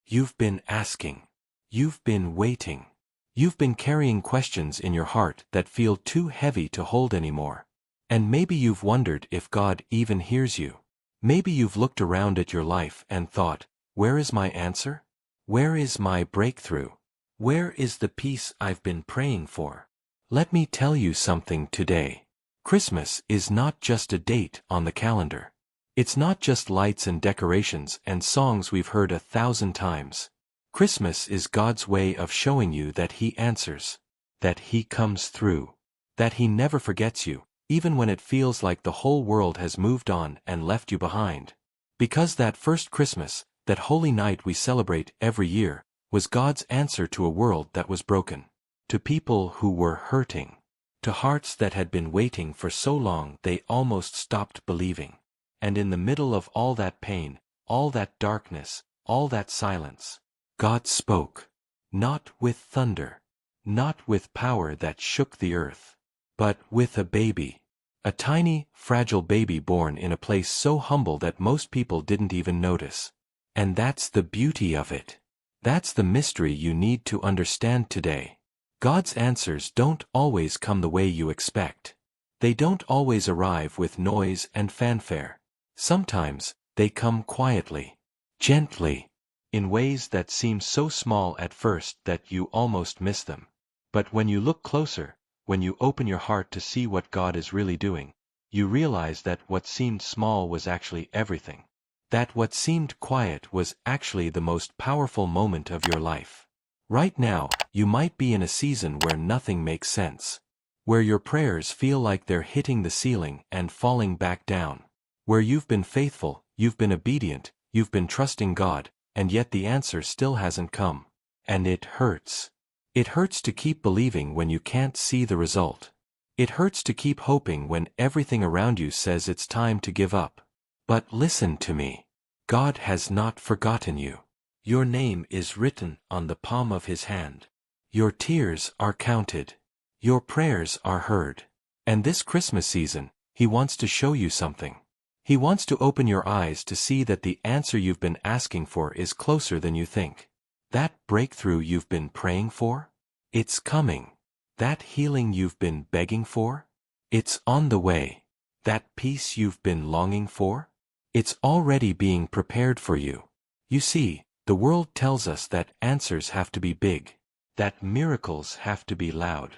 You've been asking. You've been waiting. You've been carrying questions in your heart that feel too heavy to hold anymore. And maybe you've wondered if God even hears you. Maybe you've looked around at your life and thought, where is my answer? Where is my breakthrough? Where is the peace I've been praying for? Let me tell you something today. Christmas is not just a date on the calendar. It's not just lights and decorations and songs we've heard 1,000 times. Christmas is God's way of showing you that He answers, that He comes through, that He never forgets you, even when it feels like the whole world has moved on and left you behind. Because that first Christmas, that holy night we celebrate every year, was God's answer to a world that was broken, to people who were hurting, to hearts that had been waiting for so long they almost stopped believing. And in the middle of all that pain, all that darkness, all that silence, God spoke, not with thunder, not with power that shook the earth, but with a baby, a tiny, fragile baby born in a place so humble that most people didn't even notice. And that's the beauty of it. That's the mystery you need to understand today. God's answers don't always come the way you expect. They don't always arrive with noise and fanfare. Sometimes, they come quietly, gently, in ways that seem so small at first that you almost miss them. But when you look closer, when you open your heart to see what God is really doing, you realize that what seemed small was actually everything. That what seemed quiet was actually the most powerful moment of your life. Right now, you might be in a season where nothing makes sense, where your prayers feel like they're hitting the ceiling and falling back down, where you've been faithful, you've been obedient, you've been trusting God, and yet the answer still hasn't come. And it hurts. It hurts to keep believing when you can't see the result. It hurts to keep hoping when everything around you says it's time to give up. But listen to me. God has not forgotten you. Your name is written on the palm of His hand. Your tears are counted. Your prayers are heard. And this Christmas season, He wants to show you something. He wants to open your eyes to see that the answer you've been asking for is closer than you think. That breakthrough you've been praying for? It's coming. That healing you've been begging for? It's on the way. That peace you've been longing for? It's already being prepared for you. You see, the world tells us that answers have to be big, that miracles have to be loud,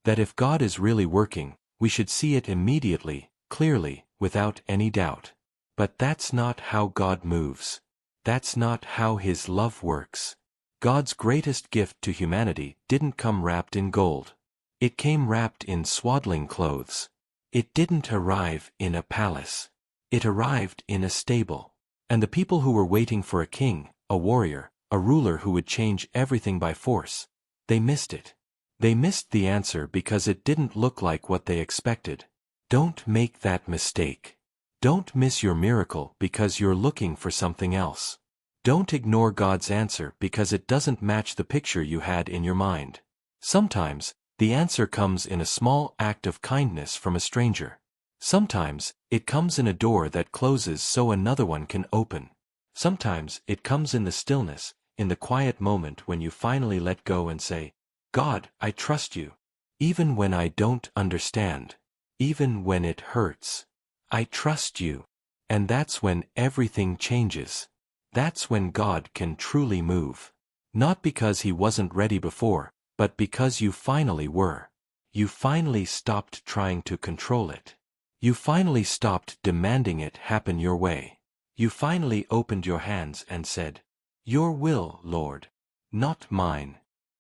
that if God is really working, we should see it immediately, clearly, without any doubt. But that's not how God moves. That's not how His love works. God's greatest gift to humanity didn't come wrapped in gold. It came wrapped in swaddling clothes. It didn't arrive in a palace. It arrived in a stable. And the people who were waiting for a king, a warrior, a ruler who would change everything by force, they missed it. They missed the answer because it didn't look like what they expected. Don't make that mistake. Don't miss your miracle because you're looking for something else. Don't ignore God's answer because it doesn't match the picture you had in your mind. Sometimes, the answer comes in a small act of kindness from a stranger. Sometimes, it comes in a door that closes so another one can open. Sometimes, it comes in the stillness, in the quiet moment when you finally let go and say, God, I trust you. Even when I don't understand. Even when it hurts. I trust you. And that's when everything changes. That's when God can truly move. Not because He wasn't ready before, but because you finally were. You finally stopped trying to control it. You finally stopped demanding it happen your way. You finally opened your hands and said, Your will, Lord, not mine.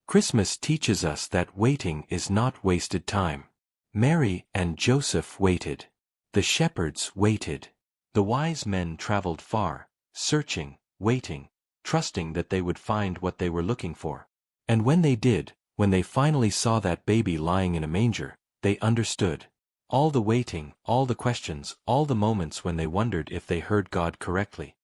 Christmas teaches us that waiting is not wasted time. Mary and Joseph waited. The shepherds waited. The wise men traveled far, searching, waiting, trusting that they would find what they were looking for. And when they did, when they finally saw that baby lying in a manger, they understood. All the waiting, all the questions, all the moments when they wondered if they heard God correctly.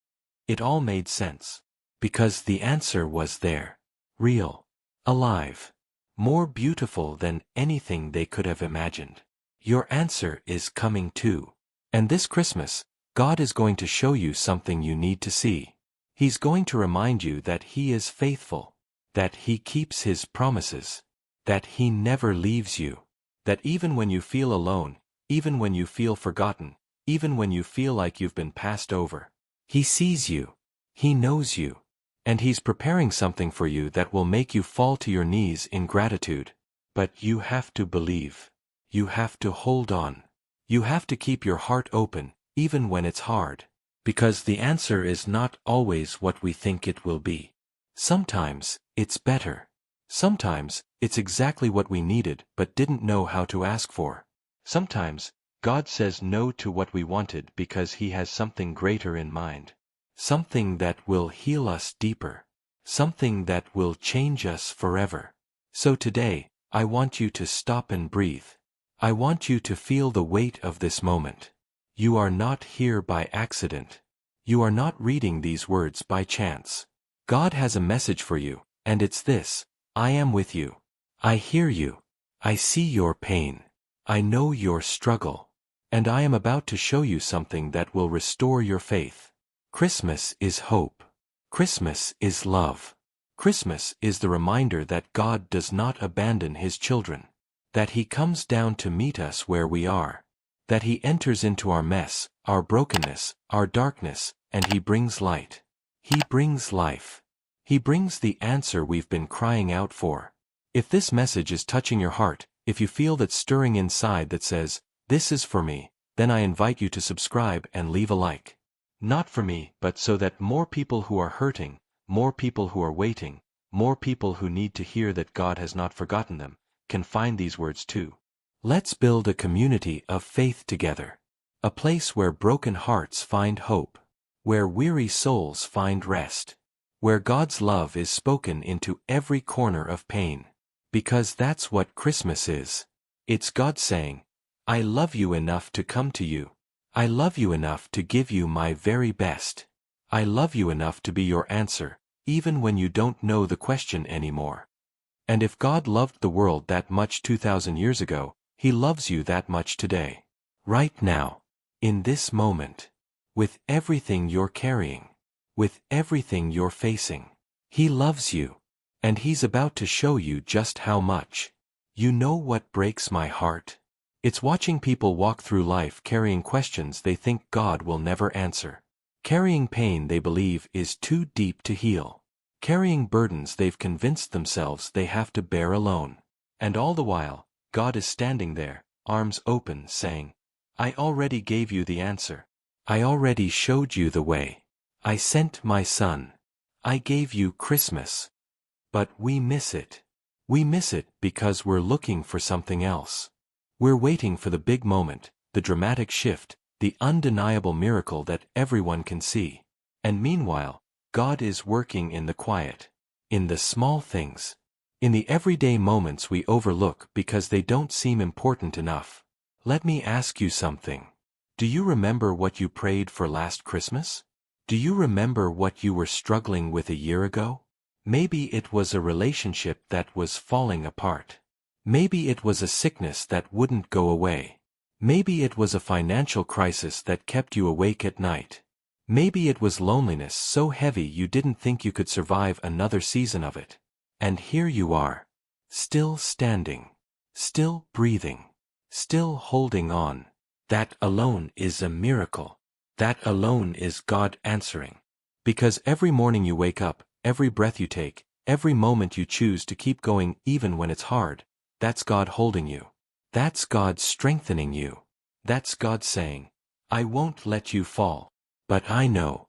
It all made sense. Because the answer was there. Real. Alive. More beautiful than anything they could have imagined. Your answer is coming too. And this Christmas, God is going to show you something you need to see. He's going to remind you that He is faithful, that He keeps His promises, that He never leaves you, that even when you feel alone, even when you feel forgotten, even when you feel like you've been passed over, He sees you, He knows you, and He's preparing something for you that will make you fall to your knees in gratitude. But you have to believe. You have to hold on. You have to keep your heart open, even when it's hard. Because the answer is not always what we think it will be. Sometimes, it's better. Sometimes, it's exactly what we needed but didn't know how to ask for. Sometimes, God says no to what we wanted because He has something greater in mind. Something that will heal us deeper. Something that will change us forever. So today, I want you to stop and breathe. I want you to feel the weight of this moment. You are not here by accident. You are not reading these words by chance. God has a message for you, and it's this: I am with you. I hear you. I see your pain. I know your struggle. And I am about to show you something that will restore your faith. Christmas is hope. Christmas is love. Christmas is the reminder that God does not abandon His children. That He comes down to meet us where we are. That He enters into our mess, our brokenness, our darkness, and He brings light. He brings life. He brings the answer we've been crying out for. If this message is touching your heart, if you feel that stirring inside that says, "This is for me," then I invite you to subscribe and leave a like. Not for me, but so that more people who are hurting, more people who are waiting, more people who need to hear that God has not forgotten them, can find these words too. Let's build a community of faith together. A place where broken hearts find hope. Where weary souls find rest. Where God's love is spoken into every corner of pain. Because that's what Christmas is. It's God saying, "I love you enough to come to you. I love you enough to give you my very best. I love you enough to be your answer, even when you don't know the question anymore." And if God loved the world that much 2,000 years ago, He loves you that much today. Right now. In this moment. With everything you're carrying. With everything you're facing. He loves you. And He's about to show you just how much. You know what breaks my heart? It's watching people walk through life carrying questions they think God will never answer. Carrying pain they believe is too deep to heal. Carrying burdens they've convinced themselves they have to bear alone. And all the while, God is standing there, arms open, saying, "I already gave you the answer. I already showed you the way. I sent my Son. I gave you Christmas." But we miss it. We miss it because we're looking for something else. We're waiting for the big moment, the dramatic shift, the undeniable miracle that everyone can see. And meanwhile, God is working in the quiet, in the small things, in the everyday moments we overlook because they don't seem important enough. Let me ask you something. Do you remember what you prayed for last Christmas? Do you remember what you were struggling with a year ago? Maybe it was a relationship that was falling apart. Maybe it was a sickness that wouldn't go away. Maybe it was a financial crisis that kept you awake at night. Maybe it was loneliness so heavy you didn't think you could survive another season of it. And here you are. Still standing. Still breathing. Still holding on. That alone is a miracle. That alone is God answering. Because every morning you wake up, every breath you take, every moment you choose to keep going even when it's hard, that's God holding you. That's God strengthening you. That's God saying, "I won't let you fall. But I know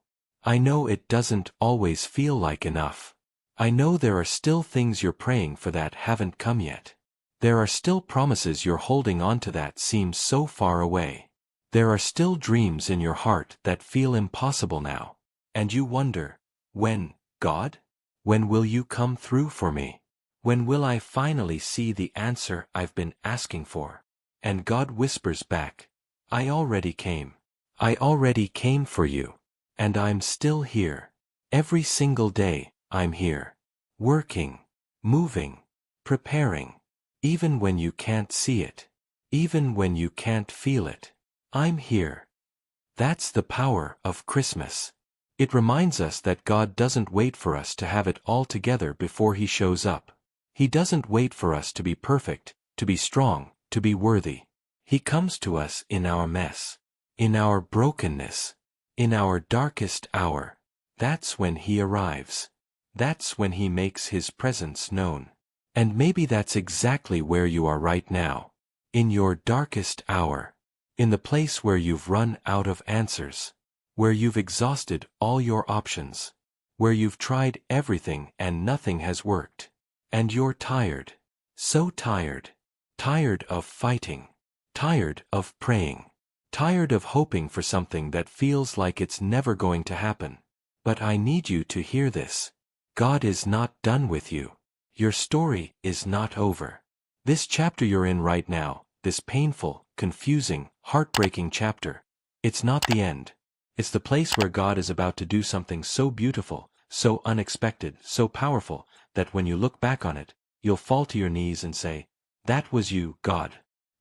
it doesn't always feel like enough. I know there are still things you're praying for that haven't come yet. There are still promises you're holding on to that seem so far away. There are still dreams in your heart that feel impossible now. And you wonder, when, God? When will you come through for me? When will I finally see the answer I've been asking for?" And God whispers back, "I already came. I already came for you. And I'm still here. Every single day, I'm here. Working, moving, preparing. Even when you can't see it. Even when you can't feel it. I'm here." That's the power of Christmas. It reminds us that God doesn't wait for us to have it all together before He shows up. He doesn't wait for us to be perfect, to be strong, to be worthy. He comes to us in our mess, in our brokenness, in our darkest hour. That's when He arrives. That's when He makes His presence known. And maybe that's exactly where you are right now. In your darkest hour. In the place where you've run out of answers. Where you've exhausted all your options. Where you've tried everything and nothing has worked. And you're tired. So tired. Tired of fighting. Tired of praying. Tired of hoping for something that feels like it's never going to happen. But I need you to hear this. God is not done with you. Your story is not over. This chapter you're in right now, this painful, confusing, heartbreaking chapter, it's not the end. It's the place where God is about to do something so beautiful, so unexpected, so powerful, that when you look back on it, you'll fall to your knees and say, "That was you, God.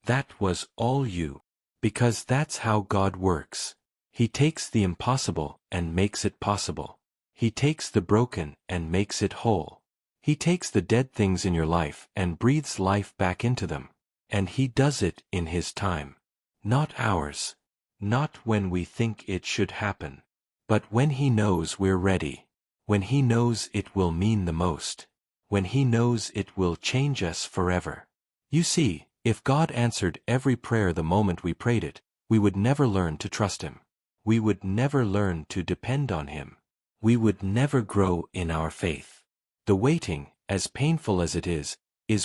That was all you." Because that's how God works. He takes the impossible and makes it possible. He takes the broken and makes it whole. He takes the dead things in your life and breathes life back into them. And He does it in His time. Not ours. Not when we think it should happen. But when He knows we're ready. When He knows it will mean the most. When He knows it will change us forever. You see, if God answered every prayer the moment we prayed it, we would never learn to trust Him. We would never learn to depend on Him. We would never grow in our faith. The waiting, as painful as it is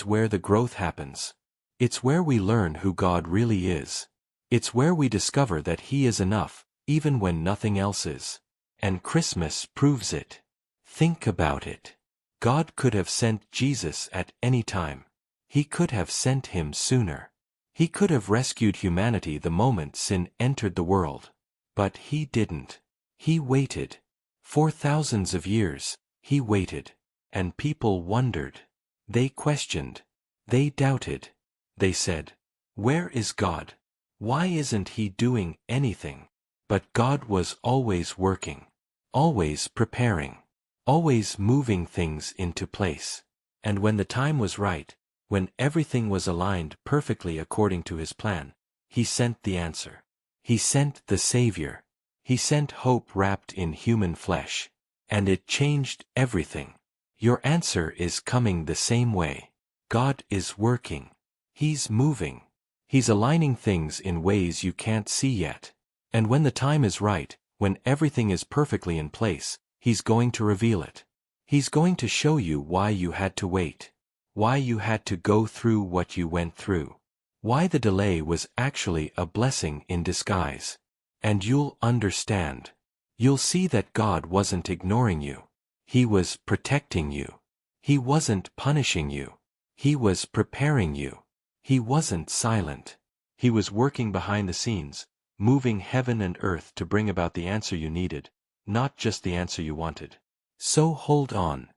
where the growth happens. It's where we learn who God really is. It's where we discover that He is enough, even when nothing else is. And Christmas proves it. Think about it. God could have sent Jesus at any time. He could have sent Him sooner. He could have rescued humanity the moment sin entered the world. But He didn't. He waited. For thousands of years, He waited. And people wondered. They questioned. They doubted. They said, "Where is God? Why isn't He doing anything?" But God was always working. Always preparing. Always moving things into place. And when the time was right, when everything was aligned perfectly according to His plan, He sent the answer. He sent the Savior. He sent hope wrapped in human flesh. And it changed everything. Your answer is coming the same way. God is working. He's moving. He's aligning things in ways you can't see yet. And when the time is right, when everything is perfectly in place, He's going to reveal it. He's going to show you why you had to wait. Why you had to go through what you went through. Why the delay was actually a blessing in disguise. And you'll understand. You'll see that God wasn't ignoring you. He was protecting you. He wasn't punishing you. He was preparing you. He wasn't silent. He was working behind the scenes, moving heaven and earth to bring about the answer you needed, not just the answer you wanted. So hold on.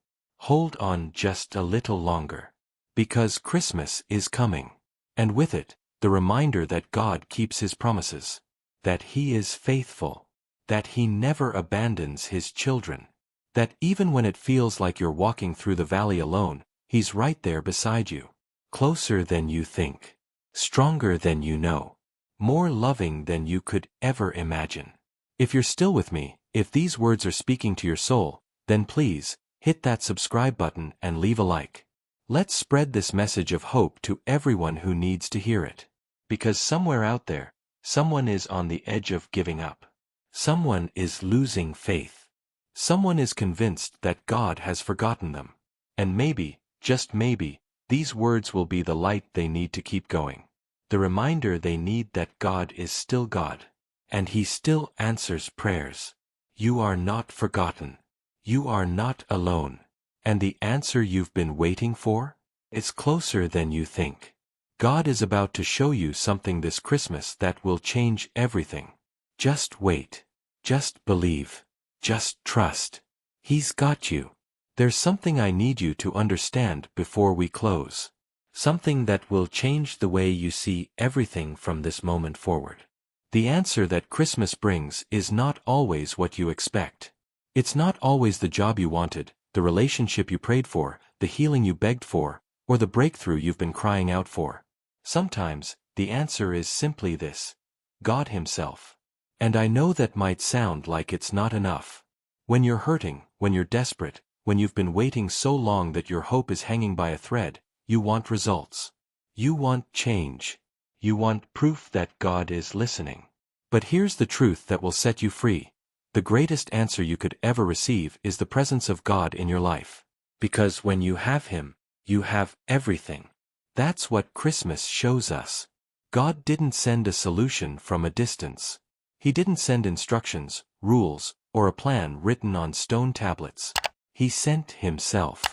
Hold on just a little longer. Because Christmas is coming. And with it, the reminder that God keeps His promises. That He is faithful. That He never abandons His children. That even when it feels like you're walking through the valley alone, He's right there beside you. Closer than you think. Stronger than you know. More loving than you could ever imagine. If you're still with me, if these words are speaking to your soul, then please, hit that subscribe button and leave a like. Let's spread this message of hope to everyone who needs to hear it. Because somewhere out there, someone is on the edge of giving up. Someone is losing faith. Someone is convinced that God has forgotten them. And maybe, just maybe, these words will be the light they need to keep going. The reminder they need that God is still God. And He still answers prayers. You are not forgotten. You are not alone. And the answer you've been waiting for? It's closer than you think. God is about to show you something this Christmas that will change everything. Just wait. Just believe. Just trust. He's got you. There's something I need you to understand before we close. Something that will change the way you see everything from this moment forward. The answer that Christmas brings is not always what you expect. It's not always the job you wanted, the relationship you prayed for, the healing you begged for, or the breakthrough you've been crying out for. Sometimes, the answer is simply this: God Himself. And I know that might sound like it's not enough. When you're hurting, when you're desperate, when you've been waiting so long that your hope is hanging by a thread, you want results. You want change. You want proof that God is listening. But here's the truth that will set you free. The greatest answer you could ever receive is the presence of God in your life. Because when you have Him, you have everything. That's what Christmas shows us. God didn't send a solution from a distance. He didn't send instructions, rules, or a plan written on stone tablets. He sent Himself.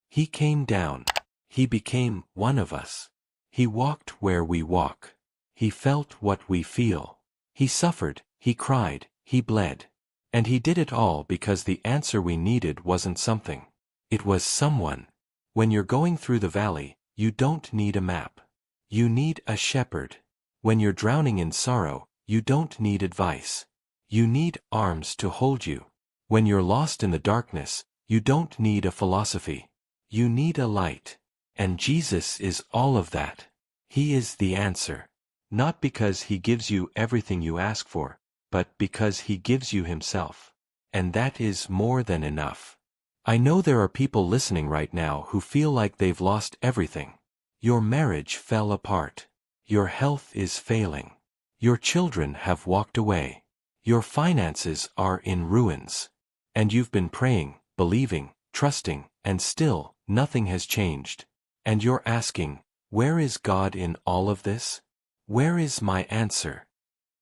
He came down. He became one of us. He walked where we walk. He felt what we feel. He suffered, He cried, He bled. And He did it all because the answer we needed wasn't something. It was someone. When you're going through the valley, you don't need a map. You need a shepherd. When you're drowning in sorrow, you don't need advice. You need arms to hold you. When you're lost in the darkness, you don't need a philosophy. You need a light. And Jesus is all of that. He is the answer. Not because He gives you everything you ask for, but because He gives you Himself. And that is more than enough. I know there are people listening right now who feel like they've lost everything. Your marriage fell apart. Your health is failing. Your children have walked away. Your finances are in ruins. And you've been praying, believing, trusting, and still, nothing has changed. And you're asking, where is God in all of this? Where is my answer?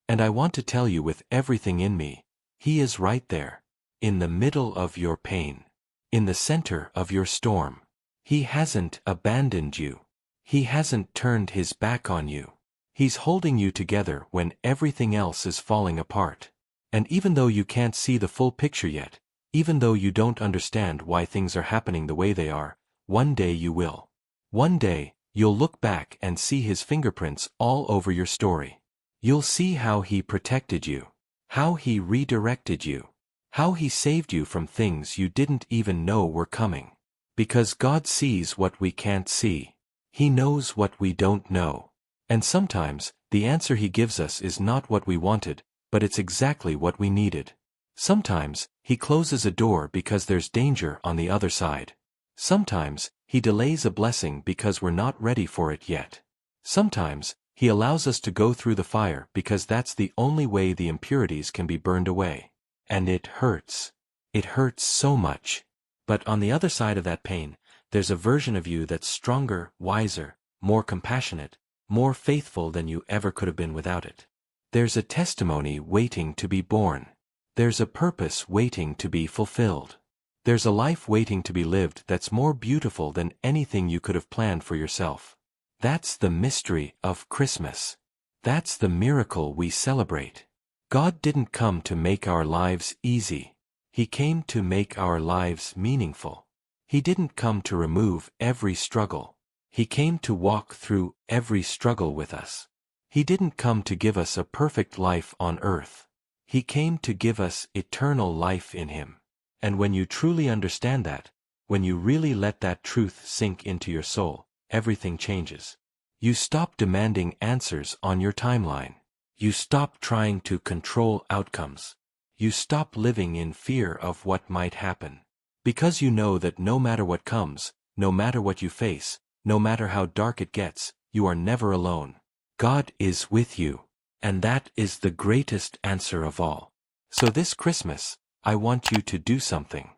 And I want to tell you with everything in me, He is right there. In the middle of your pain. In the center of your storm. He hasn't abandoned you. He hasn't turned His back on you. He's holding you together when everything else is falling apart. And even though you can't see the full picture yet, even though you don't understand why things are happening the way they are, one day you will. One day, you'll look back and see His fingerprints all over your story. You'll see how He protected you. How He redirected you. How He saved you from things you didn't even know were coming. Because God sees what we can't see. He knows what we don't know. And sometimes, the answer He gives us is not what we wanted, but it's exactly what we needed. Sometimes, He closes a door because there's danger on the other side. Sometimes, He delays a blessing because we're not ready for it yet. Sometimes, He allows us to go through the fire because that's the only way the impurities can be burned away. And it hurts. It hurts so much. But on the other side of that pain, there's a version of you that's stronger, wiser, more compassionate, more faithful than you ever could have been without it. There's a testimony waiting to be born. There's a purpose waiting to be fulfilled. There's a life waiting to be lived that's more beautiful than anything you could have planned for yourself. That's the mystery of Christmas. That's the miracle we celebrate. God didn't come to make our lives easy. He came to make our lives meaningful. He didn't come to remove every struggle. He came to walk through every struggle with us. He didn't come to give us a perfect life on earth. He came to give us eternal life in Him. And when you truly understand that, when you really let that truth sink into your soul, everything changes. You stop demanding answers on your timeline. You stop trying to control outcomes. You stop living in fear of what might happen. Because you know that no matter what comes, no matter what you face, no matter how dark it gets, you are never alone. God is with you. And that is the greatest answer of all. So this Christmas, I want you to do something.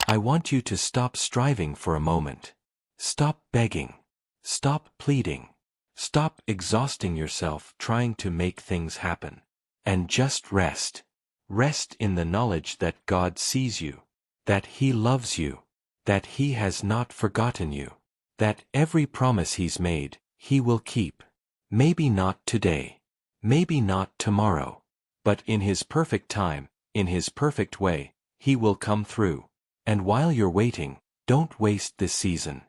I want you to stop striving for a moment. Stop begging. Stop pleading. Stop exhausting yourself trying to make things happen. And just rest. Rest in the knowledge that God sees you. That He loves you. That He has not forgotten you. That every promise He's made, He will keep. Maybe not today. Maybe not tomorrow. But in His perfect time, in His perfect way, He will come through. And while you're waiting, don't waste this season.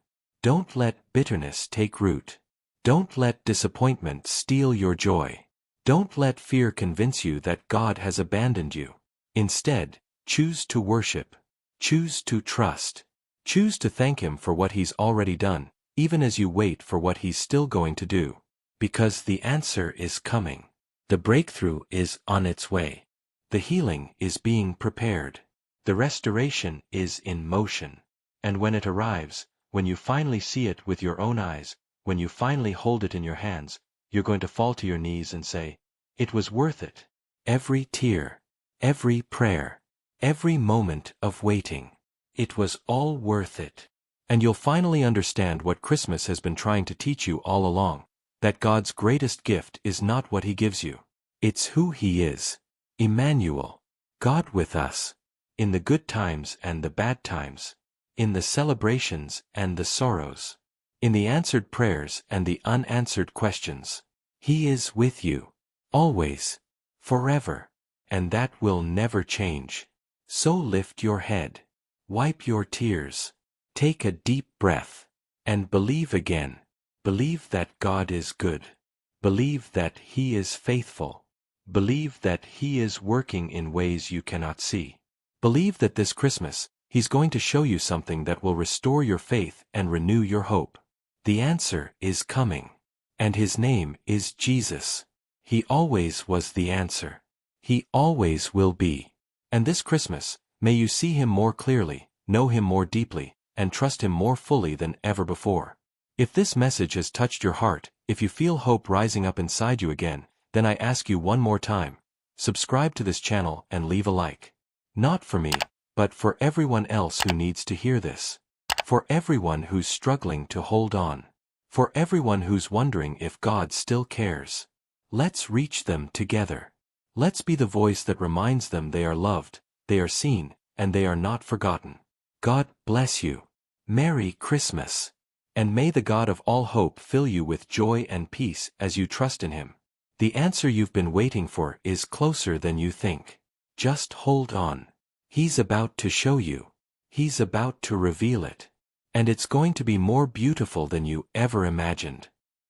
Don't let bitterness take root. Don't let disappointment steal your joy. Don't let fear convince you that God has abandoned you. Instead, Choose to worship. Choose to trust. Choose to thank Him for what He's already done, even as you wait for what He's still going to do. Because the answer is coming. The breakthrough is on its way. The healing is being prepared. The restoration is in motion. And when it arrives, when you finally see it with your own eyes, when you finally hold it in your hands, you're going to fall to your knees and say, "It was worth it." Every tear, every prayer, every moment of waiting. It was all worth it. And you'll finally understand what Christmas has been trying to teach you all along, that God's greatest gift is not what He gives you. It's who He is. Emmanuel. God with us. In the good times and the bad times. In the celebrations and the sorrows. In the answered prayers and the unanswered questions. He is with you. Always. Forever. And that will never change. So lift your head. Wipe your tears. Take a deep breath. And believe again. Believe that God is good. Believe that He is faithful. Believe that He is working in ways you cannot see. Believe that this Christmas, He's going to show you something that will restore your faith and renew your hope. The answer is coming. And His name is Jesus. He always was the answer. He always will be. And this Christmas, may you see Him more clearly, know Him more deeply, and trust Him more fully than ever before. If this message has touched your heart, if you feel hope rising up inside you again, then I ask you one more time, subscribe to this channel and leave a like. Not for me, but for everyone else who needs to hear this. For everyone who's struggling to hold on. For everyone who's wondering if God still cares. Let's reach them together. Let's be the voice that reminds them they are loved, they are seen, and they are not forgotten. God bless you. Merry Christmas. And may the God of all hope fill you with joy and peace as you trust in Him. The answer you've been waiting for is closer than you think. Just hold on. He's about to show you. He's about to reveal it. And it's going to be more beautiful than you ever imagined.